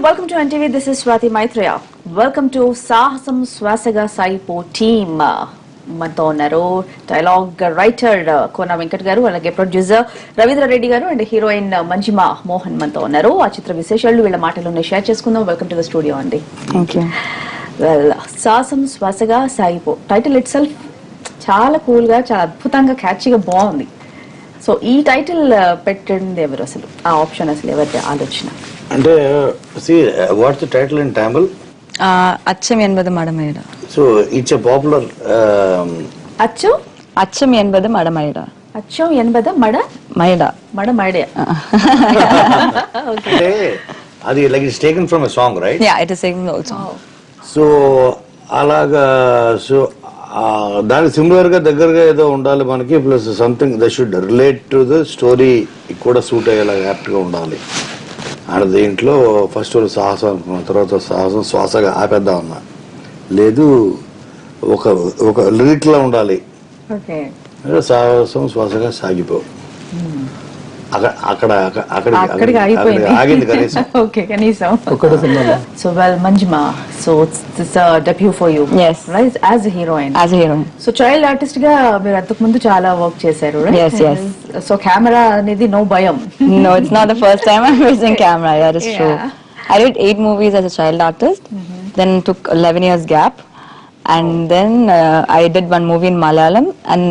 welcome to NTV. This is Swati Maitreya. Welcome to Sahasam Swasaga Saipo team. మనతో ఉన్నారు dialogue writer Kona Venkat గారు, అలాగే producer Ravindra Reddy గారు and heroine Manjima Mohan మనతో ఉన్నారు. ఆ చిత్ర విశేషాలు వీళ్ళ మాటలోనే షేర్ చేసుకుందాం. వెల్కమ్ టు ద స్టూడియో అండి. థాంక్యూ. వెల్, సాహసం శ్వాసగా సాయిపో టైటిల్ ఇట్ సెల్ఫ్ చాలా కూల్ గా, చాలా అద్భుతంగా, క్యాచీగా బాగుంది. సో ఈ టైటిల్ పెట్టింది ఎవరు అసలు? ఆ ఆప్షన్ అసలు ఎవరి ఆలోచన? అంటే what's the title in Tamil? అచ్చం ఎన్బది మడమేడ. సో ఇట్స్ ఎ పాపులర్ అచ్చం ఎన్బది మడమేడ. అచ్చం ఎన్బది మైడ మైడే. అంటే అది like it's taken from a song, right? Yeah, it is taken also. So అలాగా, సో దానికి సిమిలర్ గా దగ్గరగా ఏదో ఉండాలి మనకి, plus something that should relate to the story కూడా సూట్ అయ్యేలాగా యాప్ట్ గా ఉండాలి. అండ్ దీంట్లో ఫస్ట్ సాహసం అనుకున్న తర్వాత సాహసం శ్వాసగా ఆపేద్దాం అన్నా, లేదు ఒక ఒక లిరిక్ లా ఉండాలి, సాహసం శ్వాసగా సాగిపో. ఆగింది కనీసం. ఓకే, కనీసం. So well Manjima, so it's debut for you, right, as a heroine. So child artist గా మీరు అంతకు ముందు చాలా వర్క్ చేశారు, రైట్? సో కెమెరా అనేది నో భయం? No, it's not the first time I'm using camera. That is true. I did 8 movies as a child artist, then took 11 years gap, and then I did one movie in Malayalam, and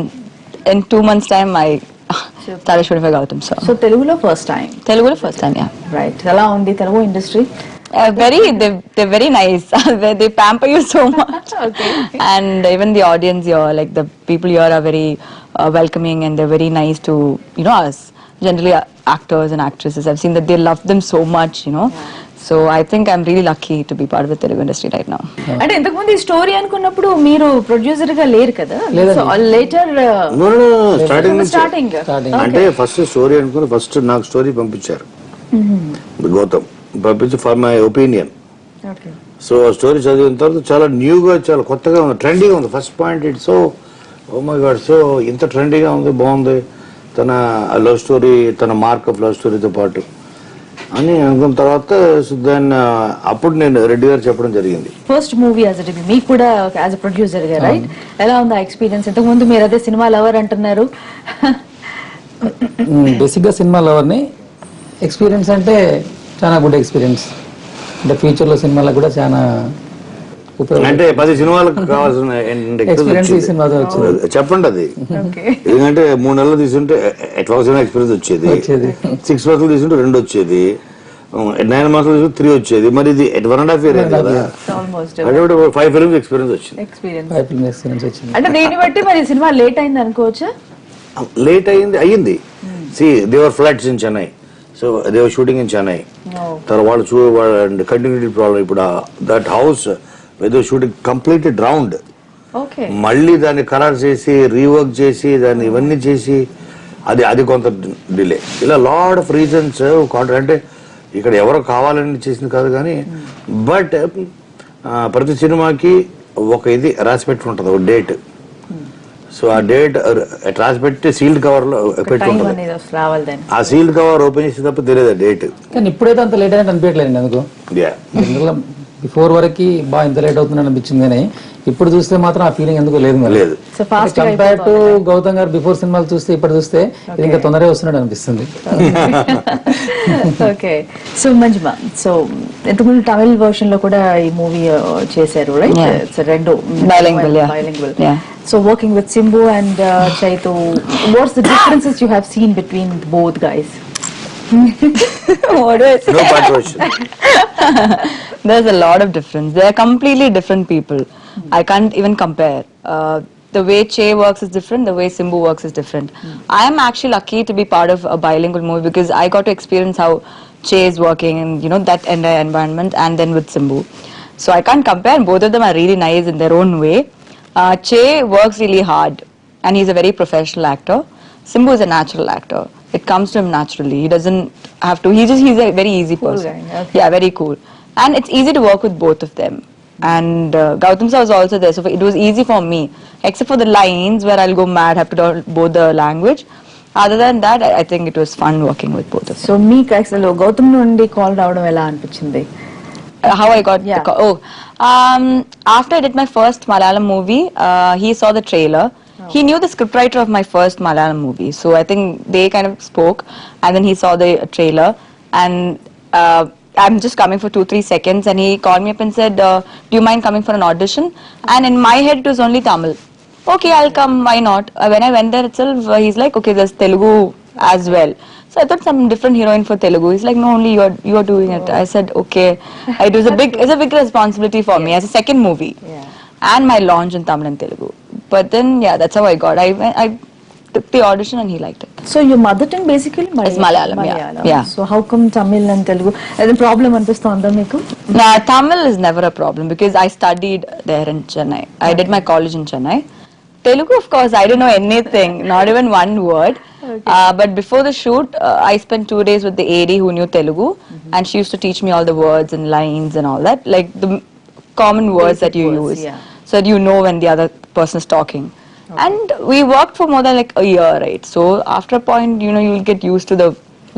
in 2 months time I started shooting for Gautam sir. So Telugulo first time? Telugulo first time, yeah. Right. Ela undi Telugu industry? They're very nice. They pamper you so much. Okay. And even the audience here, like the people here are very welcoming, and they're very nice to, you know, us. Generally actors and actresses, I've seen that they love them so much, you know. So I think I'm really lucky to be part of the Telugu industry right now. అంటే ఇంతకు ముందు ఈ story అనుకున్నప్పుడు మీరు producer గా లేరు కదా? So later starting అంటే ఫస్ట్ స్టోరీ అనుకుని ఫస్ట్ నాకు స్టోరీ పంపించారు గౌతమ్, పంపించి for my opinion. So story చదివిన తర్వాత చాలా న్యూగా, చాలా కొత్తగా ఉంది, ట్రెండీగా ఉంది. First point it so oh my God, so ఇంత ట్రెండీగా ఉంది, బాగుంది, తన లవ్ స్టోరీ, తన మార్క్ ఆఫ్ లవ్ స్టోరీతో పాటు అని అనుకున్న తర్వాత దాన్ని అప్పుడు నేను రెడ్డి గారు చెప్పడం జరిగింది. ఫస్ట్ మూవీ యాజ్ ఎ మీకు కూడా యాజ్ ఎ ప్రొడ్యూసర్ గా, రైట్? ఎలా ఉంది ఆ ఎక్స్పీరియన్స్? ఇంతకు ముందు మీరు అదే సినిమా లవర్ అంటున్నారు. బేసిక్ గా సినిమా లవర్ ని. ఎక్స్పీరియన్స్ అంటే చాలా గుడ్ ఎక్స్పీరియన్స్. అంటే ఫ్యూచర్ లో సినిమాలకు కూడా చాలా అంటే 10 సినిమాలకు కావాల్సిన చెప్పండి అది. ఎందుకంటే 3 నెలలు తీసుంటే ఎట్లా ఎక్స్పీరియన్స్ వచ్చేది, 6 మంత్స్ తీసుంటే 2 వచ్చేది, 9 మంత్స్ తీసుకుంటే 3 వచ్చేది. మరి ఇది 1.5 year కదా, 5 ఫిల్మ్స్ ఎక్స్పీరియన్స్ వచ్చింది. అంటే దీన్ని బట్టి మరి సినిమా లేట్ అయింది అనుకోవచ్చా? లేట్ అయ్యింది. See there were floods in Chennai, so there were shooting in Chennai. తర్వాత వాళ్ళు కంటిన్యూటీ ప్రాబ్లం. ఇప్పుడు దట్ హౌస్ ఏదో షూటింగ్ కంప్లీట్లీ డ్రౌండ్. మళ్ళీ దాన్ని ఖరారు చేసి రీవర్క్ చేసి దాన్ని ఇవన్నీ చేసి అది కొంత డిలే. ఇలా లాట్ ఆఫ్ రీజన్స్. అంటే ఇక్కడ ఎవరో కావాలని చేసింది కాదు కానీ, బట్ ప్రతి సినిమాకి ఒక ఇది రాసి పెట్టి ఉంటుంది, ఒక డేట్. సో ఆ డేట్ రాసి పెట్టి సీల్డ్ కవర్ లో పెట్టుకుంటుంది. ఆ సీల్డ్ కవర్ ఓపెన్ చేసి తప్ప తెలియదు ఆ డేట్. కానీ ఇప్పుడైతే అంత లేట్ అయినట్టు అనిపించలేదు అందుకు. బిఫోర్ వరకు బాగా ఇంత లేట్ అవుతుందని అనిపించింది, కానీ ఇప్పుడు చూస్తే మాత్రం ఆ ఫీలింగ్ ఎందుకు లేదు. కంపేర్ టు గౌతమ్ గారు బిఫోర్ సినిమాలు చూస్తే ఇప్పుడు చూస్తే ఇది ఇంకా తొందరగా వస్తున్నాడు అనిపిస్తుంది. ఓకే, సో మంజిమా, సో ఇంతకుముందు తమిళ వర్షన్ లో కూడా ఈ మూవీ చేశారు, రైట్? రెండు bilingual. So working with Simbu and Chaitu, what's the differences you have seen between both guys? What is no controversy. There's a lot of difference. They are completely different people. I can't even compare. The way Che works is different, the way Simbu works is different. I am actually lucky to be part of a bilingual movie because I got to experience how Che is working and, you know, that entire environment, and then with Simbu. So I can't compare. Both of them are really nice in their own way. Che works really hard and he's a very professional actor. Simbu is a natural actor. It comes to him naturally. He doesn't have to. He's a very easy person. Cool guy. Okay. Yeah, very cool. And it's easy to work with both of them. And Gautam sir was also there, so it was easy for me, except for the lines where I'll go mad, have to learn both the language. Other than that, I think it was fun working with both of them. So మీకు అసలు గౌతమ్ నుండి call రావడం ఎలా అనిపించింది? how I got Yeah. after I did my first Malayalam movie, he saw the trailer. He knew the scriptwriter of my first Malayalam movie, so I think they kind of spoke, and then he saw the trailer, and I'm just coming for 2-3 seconds, and he called me up and said, "Do you mind coming for an audition?" And in my head, it was only Tamil. Okay, I'll come. Why not? When I went there itself, he's like, "Okay, there's Telugu as well." So I thought some different heroine for Telugu. He's like, "No, only you're doing it." I said, "Okay." It's a big responsibility for me as a second movie, and my launch in Tamil and Telugu. But then yeah, that's how I got. I took the audition and he liked it. So your mother tongue basically It's Malayalam, yeah. So how come Tamil and Telugu? As a problem అనిపిస్తుందా మీకు? Nah, Tamil is never a problem because I studied there in Chennai. I did my college in Chennai. Telugu, of course, I didn't know anything, not even one word. But before the shoot, I spent 2 days with the AD who knew Telugu, and she used to teach me all the words and lines and all that, like the common words that you use, so that you know when the other person is talking. And we worked for more than like a year, right? So after a point, you'll get used to the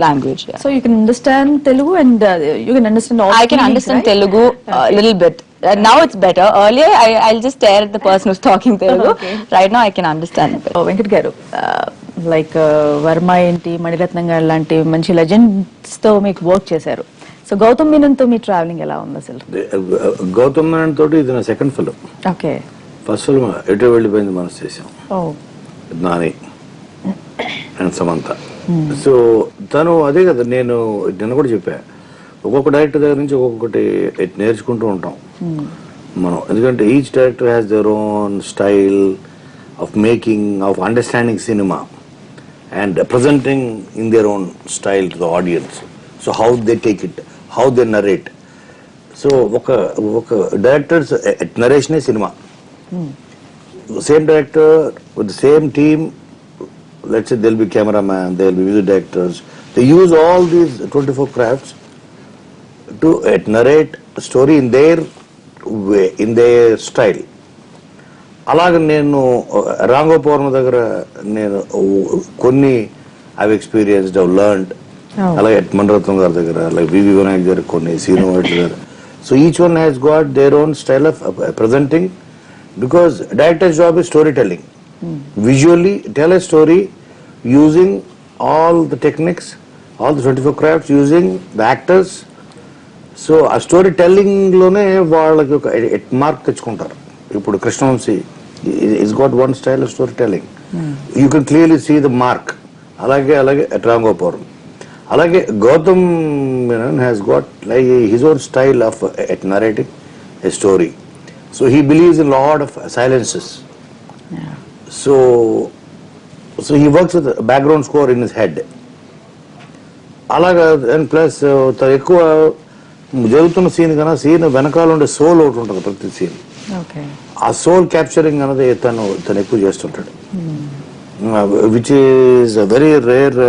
language. Yeah. So you can understand Telugu and you can understand all I can feelings, understand right? Telugu a little bit. Now it's better. Earlier, I'll just stare at the person who's talking Telugu. Okay. Right now, I can understand a bit. Venkat గారు like Varma ఏంటి మణిరత్నం గారు లాంటి మంచి legends తో మీకు work చేశారు. So Gautam మీనన్తో మీ travelling ఎలా ఉంది అసలు? గౌతమ్ మేనన్ తోటి ఇది నా second film. Okay. First film ఎటో వెళ్ళిపోయింది మనసు చేసాం, నాని అండ్ సమంత. సో తను అదే కదా, నేను నిన్న కూడా చెప్పా, ఒక్కొక్క డైరెక్టర్ దగ్గర నుంచి ఒక్కొక్కటి నేర్చుకుంటూ ఉంటాం మనం. ఎందుకంటే each director has their own style of making, of understanding cinema and presenting in their own style to the audience. So how they take it, how they narrate. So ఒక డైరెక్టర్స్ నరేషనే cinema. Same director with the same team, let's say there'll be cameraman, there'll be music directors. They use all these 24 crafts to narrate a story in their way, in their style. అలాగే నేను రాంగోపూర్ణ దగ్గర నేను కొన్ని I've experienced, I've learned. అలాగే మణిరత్నం గారి దగ్గర, like వివి వినాయక్ గారు కొన్ని, సీను వైట్ గారు. So each one has got their own style of presenting. Because director's job is storytelling. Visually tell a story using all the techniques, all the 24 crafts, using the actors. So a storytelling lone వాళ్ళకి ఒక mark తెచ్చుకుంటారు. ఇప్పుడు Krishna Vamsi is got one style of storytelling. You can clearly see the mark. అలాగే రాంగోపురం. అలాగే Gautham Menon has got like his own style of narrating a story. So he believes in a lot of silences. So he works with a background score in his head. అలాగా, and plus ఎక్కువ జరుగుతున్న scene కన్నా scene వెనకాల ఉండే soul ఒకటి ఉంటుంది ప్రతి scene. ఆ సోల్ క్యాప్చరింగ్ అనేది తను ఎక్కువ చేస్తుంటాడు, which is very rare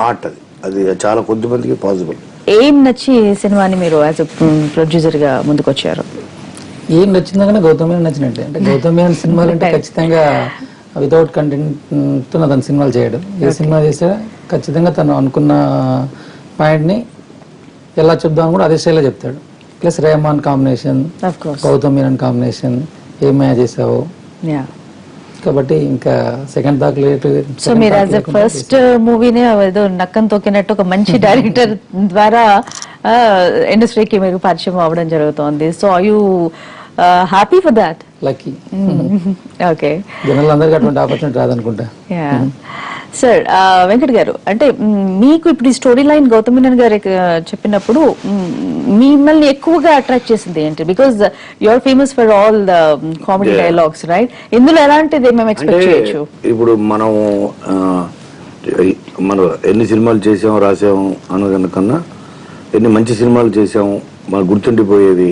art. అది చాలా కొద్ది మందికి పాసిబుల్. ఏం నచ్చి సినిమాని మీరు యాజ్ ప్రొడ్యూసర్ గా ముందుకు వచ్చారు? ఏం నచ్చిందా కానీ గౌతమ్ మేనన్ నచ్చినట్టే. అంటే గౌతమ్ మేనన్ సినిమాలు అంటే ఖచ్చితంగా వితౌట్ కంటెంట్ తో తన సినిమాలు చేయడు. ఏ సినిమా చేసా ఖచ్చితంగా తను అనుకున్న పాయింట్ ని ఎలా చెప్దామని కూడా అదే స్టైల్లో చెప్తాడు. Plus Rahman combination, Gautham Menon combination, ఏమయ్యా చేసావు, కాబట్టి ఇంకా సెకండ్ దాకా లేట్. సో మీరు యాజ్ ఎ ఫస్ట్ మూవీనే ఏదో నక్కం తొక్కినట్టు ఒక మంచి డైరెక్టర్ ద్వారా ఇండస్ట్రీకి మీరు పరిచయం అవ్వడం జరుగుతోంది. So are you happy for that? Lucky. Okay. జనాలందరికీ అటువంటి ఆపర్చునిటీ రాదనుకుంటా. సార్ వెంకట్ గారు, అంటే మీకు ఇప్పుడు ఈ స్టోరీ లైన్ గౌతమ్ మేనన్ గారు చెప్పినప్పుడు మిమ్మల్ని ఎక్కువగా అట్రాక్ట్ చేసింది ఏంటి? Because you are famous for all the comedy dialogues, right? ఇందులో ఎలాంటిది మేము ఎక్స్పెక్ట్ చేయొచ్చు? ఇప్పుడు మనం ఎన్ని సినిమాలు చేసాము రాసాము అనకన్నా ఎన్ని మంచి సినిమాలు చేసాము మనకు గుర్తుండిపోయేది.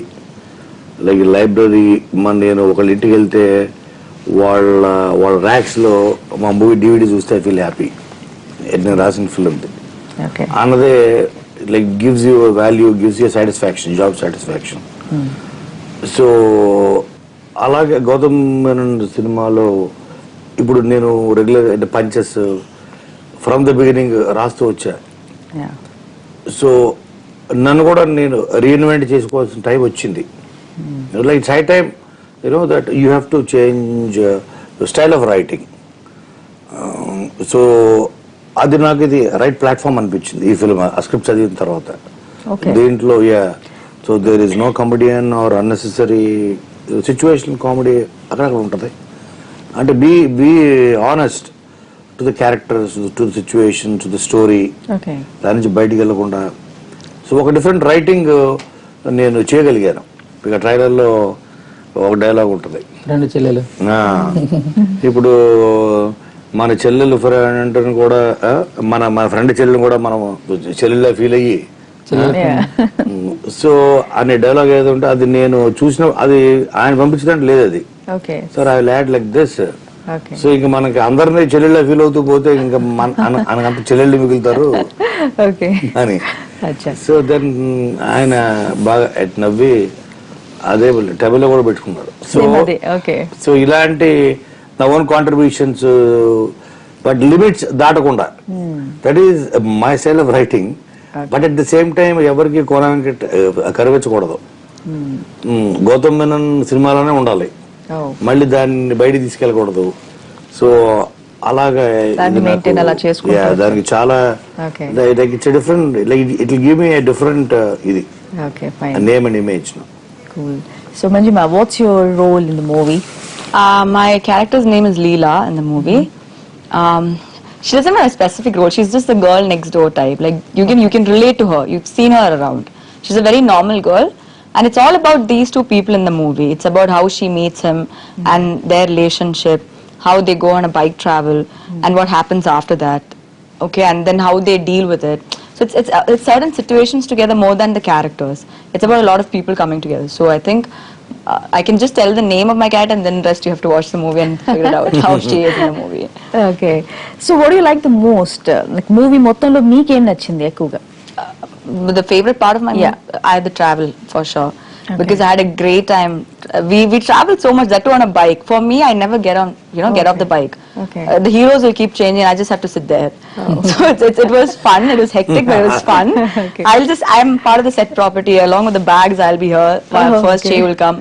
లైక్ లైబ్రరీ, నేను ఒకళ్ళ ఇంటికి వెళ్తే వాళ్ళ ర్యాక్స్ లో మా మూవీ DVD చూస్తే ఐ ఫీల్ హ్యాపీ. నేను రాసిన ఫిల్మ్ అన్నదే like gives you value, gives you satisfaction, job satisfaction. So అలాగే గౌతమ్ మేనన్ సినిమాలో ఇప్పుడు నేను regular punches from the beginning రాస్తూ వచ్చా. సో నన్ను కూడా నేను రీఇన్వెంట్ చేసుకోవాల్సిన టైం వచ్చింది. Like it's high time that you have to change style of writing. So అది నాకు ఇది రైట్ ప్లాట్ఫామ్ అనిపించింది ఈ ఫిల్మ్ ఆ స్క్రిప్ట్ చదివిన తర్వాత. దీంట్లో so there is no comedian or unnecessary situation comedy అక్కడక్కడ ఉంటుంది. అంటే be honest to the characters, to the situation, to the story, దాని నుంచి బయటికి వెళ్ళకుండా. సో ఒక డిఫరెంట్ రైటింగ్ నేను చేయగలిగాను. ఇక ట్రైలర్లో ఒక డైలాగ్ ఉంటుంది, రెండు చెల్లెలు. ఇప్పుడు మన చెల్లెలు ఫ్రెండ్ కూడా మన ఫ్రెండ్ చెల్లెలు కూడా మనం చెల్లెల్లా ఫీల్ అయ్యి సో అనే డైలాగ్ ఏదో ఉంటే అది నేను చూసిన, అది ఆయన పంపించడానికి లేదు అది. Sir I lad like this. So ఇంకా మనకి అందరినీ చెల్లెళ్ళ ఫీల్ అవుతూ పోతే ఇంకా మనకంత చెల్లెళ్ళు మిగులుతారు అని. సో దెన్ ఆయన బాగా నవ్వి అదే టేబుల్లో కూడా పెట్టుకున్నారు. సో ఇలాంటి నా ఓన్ కాంట్రిబ్యూషన్స్ బట్ లిమిట్స్ దాటకుండా, that is my style of writing. But at the same time ఎవరికి కోణానికి కరిపించకూడదు. గౌతమ్ మేనన్ సినిమాలోనే ఉండాలి, మళ్ళీ దాన్ని బయటికి తీసుకెళ్ళకూడదు. సో అలాగా దానికి చాలా it's different, like it will give me a different ఇది name and image. So Manjima, what's your role in the movie? My character's name is Leela in the movie. She doesn't have a specific role. She's just the girl next door type. Like you can relate to her. You've seen her around. She's a very normal girl, and it's all about these two people in the movie. It's about how she meets him and their relationship, how they go on a bike travel, and what happens after that. Okay, and then how they deal with it. So it's certain situations together more than the characters. It's about a lot of people coming together. So I think I can just tell the name of my character, and then the rest you have to watch the movie and figure it out how she is in the movie. Okay. So what do you like the most? Like movie మొత్తంలో మీకు ఏం నచ్చింది ఎక్కువగా? The favorite part of my movie, I had the travel for sure. Because I had a great time. We traveled so much, that too on a bike. For me, I never get on, get off the bike. The heroes will keep changing. I just have to sit there. So it was fun. It was hectic, but it was fun. I'm part of the set property. Along with the bags, I'll be here. First Che will come.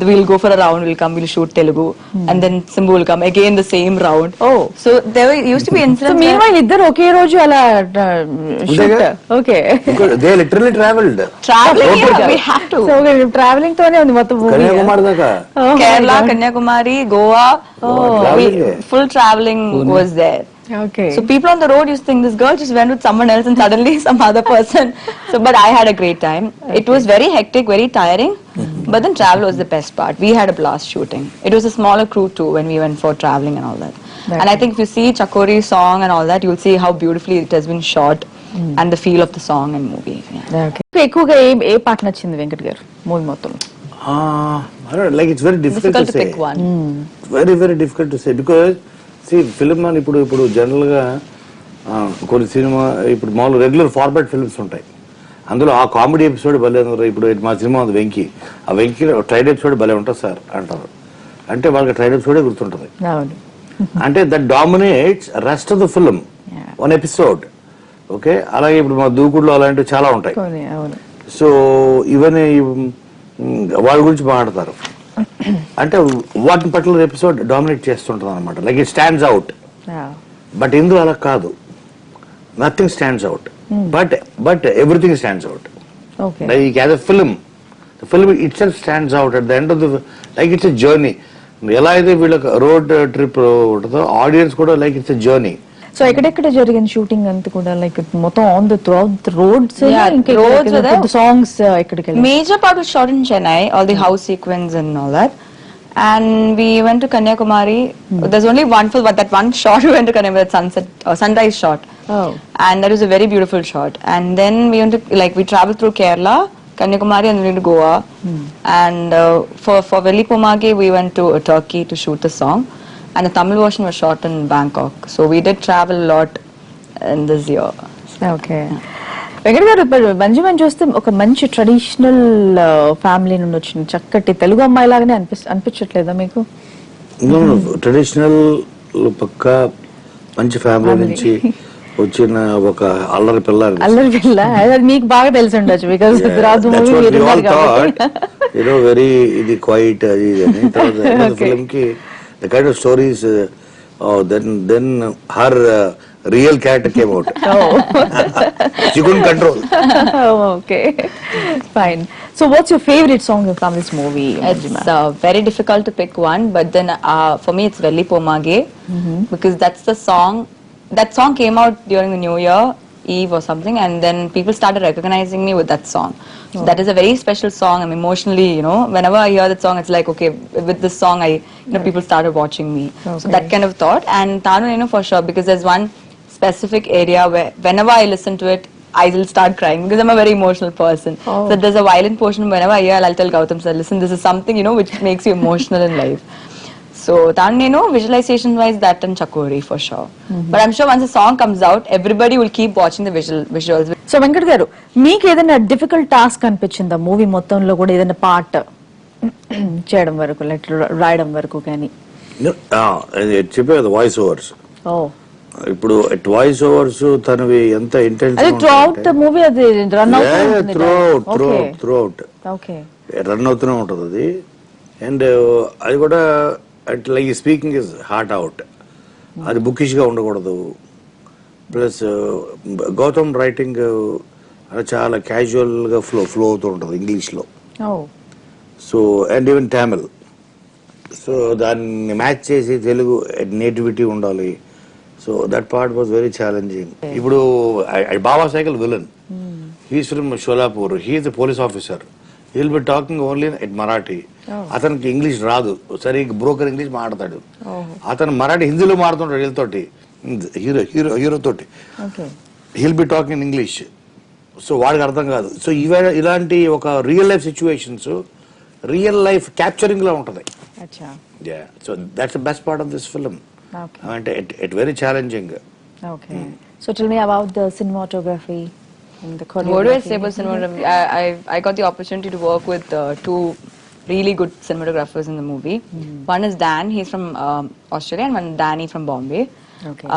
We'll go for a round. We'll shoot Telugu, and then Simbu will come again the same round. So there used to be incidents. So meanwhile, iddaru oke roju ala shoot. Okay. They literally traveled. Traveling, we have to. So traveling తోనే ఉంది మొత్తం movie. Kanyakumari దాకా. Kerala, Kanyakumari, Goa. Full traveling was there. Okay. So people on the road used to think this girl just went with someone else and suddenly some other person. So but I had a great time. It was very hectic, very tiring. But then travel was the best part. We had a blast shooting. It was a smaller crew too when we went for traveling and all that. And I think if you see Chakori's song and all that, you'll see how beautifully it has been shot and the feel of the song and movie. Okay. ఎక్కువగా ఏ పాట నచ్చింది వెంకట్ గారు movie మొత్తంలో? Like it's very difficult to say. Pick one. Very, very difficult to say because film అని ఇప్పుడు general గా కొన్ని cinema ఇప్పుడు మామూలు రెగ్యులర్ ఫార్మాట్ ఫిల్మ్స్ ఉంటాయి. అందులో ఆ కామెడీ ఎపిసోడ్ భలే ఉంది. ఇప్పుడు మా సినిమా ఉంది వెంకీ, ఆ వెంకీ ట్రైడ్ ఎపిసోడ్ భలే ఉంటుంది సార్ అంటారు. అంటే వాళ్ళకి ట్రైడ్ ఎపిసోడే గుర్తుంటది. అంటే that dominates rest of the film one episode. Okay, అలాగే ఇప్పుడు మా దూకుడులో అలాంటివి చాలా ఉంటాయి. సో ఇవన్నీ వాళ్ళ గురించి మాట్లాడతారు. అంటే వాటిని పర్టికులర్ ఎపిసోడ్ డామినేట్ చేస్తుంటది అనమాట. Like it stands out. But ఇందులో అలా కాదు. Nothing stands out, but everything stands out. Like as a film, the film it self stands out at the end of the, like it's a journey. ఎలా అయితే వీళ్ళకి road trip ఉంటుందో audience కూడా like it's a journey. So ఎక్కడెక్కడ జరిగింది shooting అంతా కూడా? Like మొత్తం on the throughout roads, songs ఎక్కడికి? Major part was shot in Chennai, all the house sequence and all that. And we went to Kanyakumari. There's only one film, but that one shot we went to Kanyakumari, that sunset or sunrise shot. And that was a very beautiful shot. And then we went to, we traveled through Kerala, Kanyakumari, and we went to Goa. And for Velipomage we went to Turkey to shoot the song. And the Tamil version was shot in Bangkok. So we did travel a lot in this year. Okay. Venkat గారు, మంజుమని చూస్తే ఒక మంచి traditional family నుండి వచ్చిన చక్కటి తెలుగు అమ్మాయి లాగానే అనిపించట్లేదా మీకు? ట్రెడిషనల్ పక్క మంచి ఫ్యామిలీ నుంచి వచ్చిన ఒక అల్లరి పిల్ల అనిపిస్తుంది. అల్లరి పిల్ల అది మీకు బాగా తెలిసి ఉండొచ్చు బికాస్ రాజు మూవీ మీరు ఉన్నారు కాబట్టి. వెరీ ఇది క్వైట్ అది అని. తర్వాత ఫిల్మ్ కి the kind of stories then her real character came out. She couldn't control. Okay, fine. So what's your favorite song from this movie? It's very difficult to pick one, but then for me it's Velli Pomage because that's the song. That song came out during the New Year Eve or something, and then people started recognizing me with that song. So that is a very special song. I'm emotionally, whenever I hear that song, it's like, okay, with this song, people started watching me. So that kind of thought. And Tanu, for sure, because there's one specific area where whenever I listen to it, I will start crying because I'm a very emotional person. So there's a violent portion whenever I hear, I'll tell Gautam sir, listen, this is something, which makes you emotional in life. So Tanu, visualization wise, that and Chakori for sure. But I'm sure once the song comes out, everybody will keep watching the visuals. So Venkat గారు మీకు ఏదైనా difficult task అనిపించిందా movie మొత్తంలో కూడా ఏదైనా part చేయడం వరకు like రాయడం వరకు కానీ? చెప్పేది వాయిస్ ఓవర్స్. ఇప్పుడు వాయిస్ ఓవర్స్ తనవి ఎంత ఇంటెన్స్ మూవీ అది రన్ త్రూ అవుట్ రన్ అవుతూనే ఉంటుంది అది. అండ్ అది కూడా like speaking his heart out, అది బుకిష్ గా ఉండకూడదు. ప్లస్ గౌతమ్ రైటింగ్ చాలా క్యాజువల్ గా ఫ్లో అవుతూ ఉంటుంది ఇంగ్లీష్ లో. So and even Tamil. So దాన్ని మ్యాచ్ చేసి తెలుగు నేటివిటీ ఉండాలి. So that part was very challenging. ఇప్పుడు Baba cycle villain, he's from Sholapur, he's a police officer, heal be talking only in Marathi. అతనికి ఇంగ్లీష్ రాదు, సరే బ్రోకర్ ఇంగ్లీష్ మాట్లాడతాడు. అతను మరాఠీ హిందీలో మాట్లాడుతుంటాడు వీళ్ళతోటి, హీరో తోటి. He'll be talking in English. So వాడికి అర్థం కాదు. సో ఇలాంటి ఒక real life situations real life capturing లా ఉంటది. So that's the best part of this film. అంటే it very challenging. Okay. So tell me about the cinematography and the choreography. What do I say about cinematography? I got the opportunity to work with two really good cinematographers in the movie. One is Dan, he's from Australia, and one Danny from Bombay. Okay.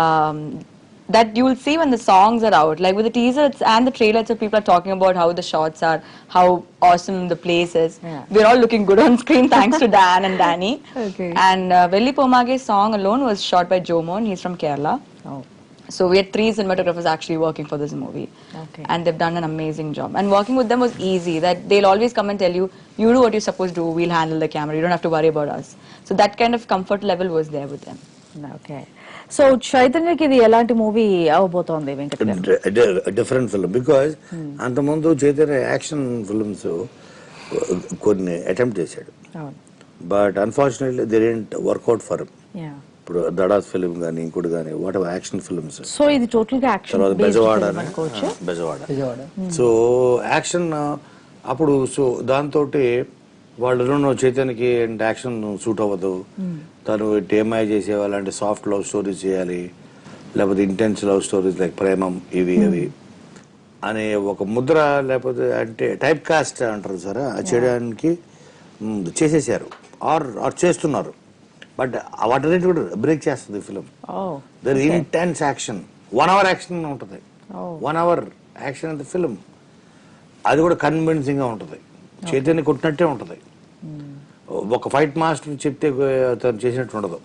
That you will see when the songs are out. Like with the teaser and the trailer, so people are talking about how the shots are, how awesome the place is. Yeah. We're all looking good on screen thanks to Dan and Danny. Okay. And Velli Pomage's song alone was shot by Jomon. He's from Kerala. Oh. So we had 3 cinematographers actually working for this movie. Okay. And they've done an amazing job. And working with them was easy. That they'll always come and tell you, you do what you're supposed to do, we'll handle the camera, you don't have to worry about us. So that kind of comfort level was there with them. Okay. So చైతన్యకి ఇది ఎలాంటి movie అవబోతోంది Venkat గారు? Different film because అంతకుముందు Chaitanya action films కొన్ని attempt చేశాడు. But unfortunately they didn't work out for him. ఇప్పుడు దడాస్ film కానీ ఇంకోటి కానీ whatever action films. So ఇది టోటల్ గా యాక్షన్ బెజవాడ. సో యాక్షన్ అప్పుడు సో దాంతో వాళ్ళు చైతన్యకి యాక్షన్ సూట్ అవ్వదు, తను టేమాయ చేసేవాళ్ళు అంటే సాఫ్ట్ లవ్ స్టోరీస్ చేయాలి, లేకపోతే intense love stories like Premam ఇవి అవి అనే ఒక ముద్ర, లేకపోతే అంటే టైప్ కాస్ట్ అంటారు సార్, చేయడానికి చేసేసారు ఆర్ చేస్తున్నారు. బట్ వాటన్నిటి కూడా బ్రేక్ చేస్తుంది film. There intense action, 1 hour action ఉంటుంది, 1 hour యాక్షన్ అంత ఫిలిం. అది కూడా కన్విన్సింగ్ గా ఉంటుంది, చైతన్య కొట్టినట్టే ఉంటుంది. ఒక ఫైట్ మాస్టర్ చెప్తే తను చేసినట్టు ఉండదు.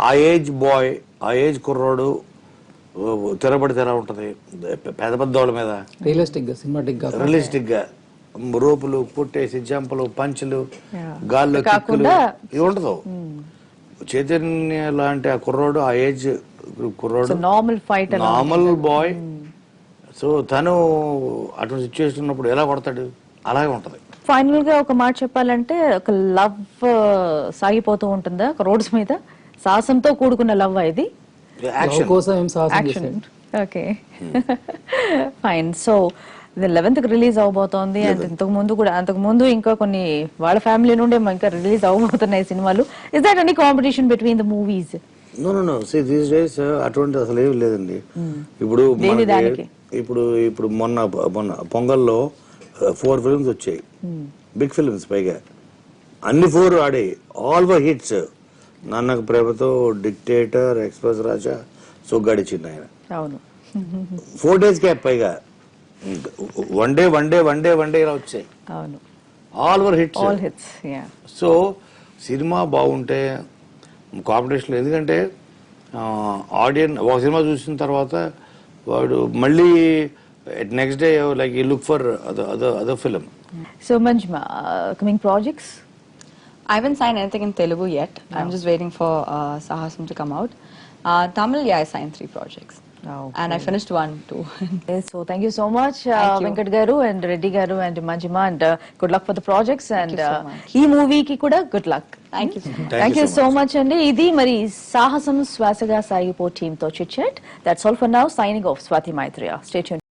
ఆ ఏజ్ బాయ్, ఆ ఏజ్ కుర్రోడు తిరబడితే ఎలా ఉంటది పెద్ద పెద్ద వాళ్ళ మీద రియలిస్టిక్ గా రోపులు పుట్టేసి జంపలు పంచులు గాల్లో కిక్కులు ఇది ఉండదు. చైతన్య లాంటి ఆ కుర్రోడు, ఆ ఏజ్ కుర్రోడు నార్మల్ బాయ్. సో తను అటువంటి సిచ్యువేషన్ ఉన్నప్పుడు ఎలా కొడతాడు, అలాగే ఉంటది. ఫైనల్ గా ఒక మాట చెప్పాలంటే ఒక లవ్ సాగిపోతూ ఉంటుందా రోడ్స్ మీద, సాహసంతో కూడుకున్న లవ్ ఇది. Okay fine. సో ఇది 11th రిలీజ్ అవబోతోంది. అండ్ అంతకు ముందు ఇంకా కొన్ని వాళ్ళ ఫ్యామిలీ నుండి ఇంకా రిలీజ్ అవబోతున్నాయి సినిమాలు. Is that any competition between the movies? No see these days అటువంటి అసలు ఏమి లేదండి. ఇప్పుడు ఇప్పుడు మొన్న పొంగల్లో 4 ఫిల్మ్స్ వచ్చాయి, బిగ్ ఫిల్మ్స్. పైగా అన్ని 4 ఆడాయి, all were hits. Nannaku Prematho, dictator, express రాజా, సోగ్గాడి చిన్న ఆయన అవును 4 days కే పైగా వన్ డే ఇలా వచ్చాయి. అవును all all hits. Hits yeah so cinema బాగుంటే కాంపిటీషన్, ఎందుకంటే ఆడియన్స్ ఒక సినిమా చూసిన తర్వాత వాడు మళ్ళీ next day like you look for other film. So Manjima coming projects? I haven't signed anything in Telugu yet. I'm just waiting for Sahasam to come out. Tamil, yeah, I signed 3 projects. And I finished 1 too. So thank you so much, Thank you. Venkat garu and Reddy garu and Manjima, and good luck for the projects. Thank and you so much. ee movie ki kuda good luck. Thank you so much. Thank you so much andi. Idi mari Sahasam Swasega Sai Po team to chit chat. That's all for now. Signing off, Swati Maitreya. Stay tuned.